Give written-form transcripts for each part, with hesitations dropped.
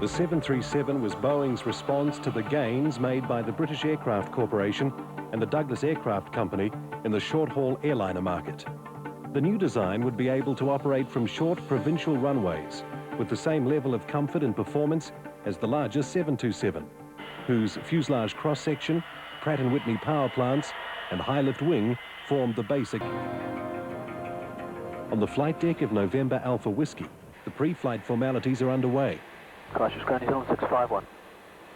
The 737 was Boeing's response to the gains made by the British Aircraft Corporation and the Douglas Aircraft Company in the short-haul airliner market. The new design would be able to operate from short provincial runways with the same level of comfort and performance as the larger 727, whose fuselage cross-section, Pratt & Whitney power plants and high-lift wing formed the basic. On the flight deck of November Alpha Whiskey, the pre-flight formalities are underway. Christchurch ground is on 651.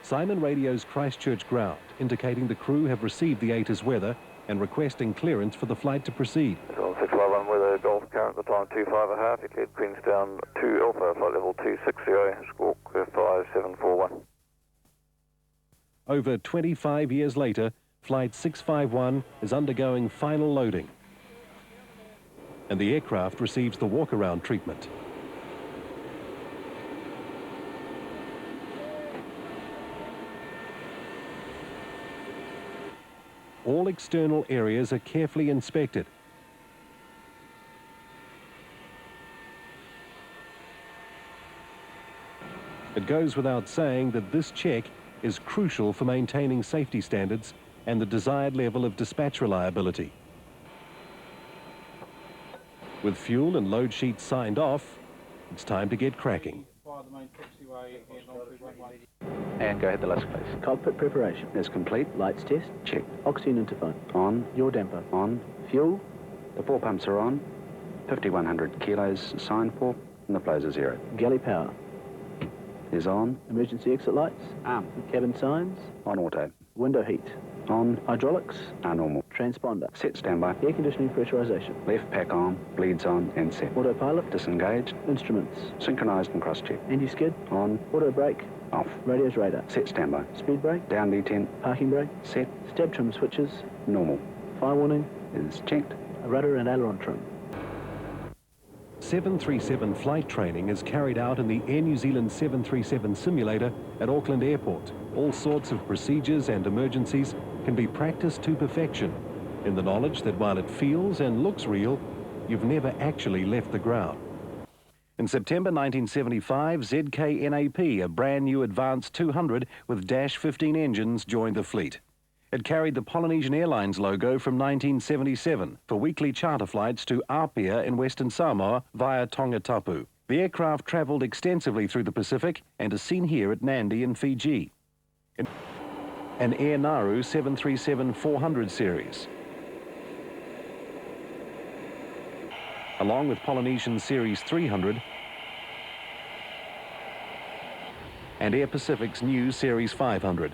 Simon radios Christchurch ground, indicating the crew have received the ATIS weather and requesting clearance for the flight to proceed. It's on 651 weather, Golf current at the time 25.5, you cleared Queenstown 2 Alpha, flight level 260, squawk 5741. Over 25 years later, Flight 651 is undergoing final loading, and the aircraft receives the walk-around treatment. All external areas are carefully inspected. It goes without saying that this check is crucial for maintaining safety standards and the desired level of dispatch reliability. With fuel and load sheets signed off, it's time to get cracking. And go ahead the list, please. Cockpit preparation Is complete. lights test, Check. oxygen interphone, On. yaw damper, On. fuel, The 4 pumps are on. 5,100 kilos signed for, and the flows are 0. galley power, Is on. emergency exit lights, cabin signs, On auto. window heat, On. hydraulics, Are normal. transponder, Set standby. air conditioning pressurization, Left pack on. Bleeds on and set. autopilot, Disengaged. instruments, Synchronized and cross-check. anti-skid, On. auto brake, Off. radio's radar, Set standby. speed brake, Down detent. parking brake, Set. stab trim switches, Normal. fire warning, Is checked. a rudder and aileron trim. 737 flight training is carried out in the Air New Zealand 737 simulator at Auckland Airport. All sorts of procedures and emergencies can be practiced to perfection in the knowledge that while it feels and looks real, you've never actually left the ground. In September 1975, ZK-NAP, a brand new Advanced 200 with Dash 15 engines, joined the fleet. It carried the Polynesian Airlines logo from 1977 for weekly charter flights to Apia in Western Samoa via Tongatapu. The aircraft travelled extensively through the Pacific and is seen here at Nandi in Fiji. An Air Nauru 737-400 series, along with Polynesian Series 300 and Air Pacific's new Series 500.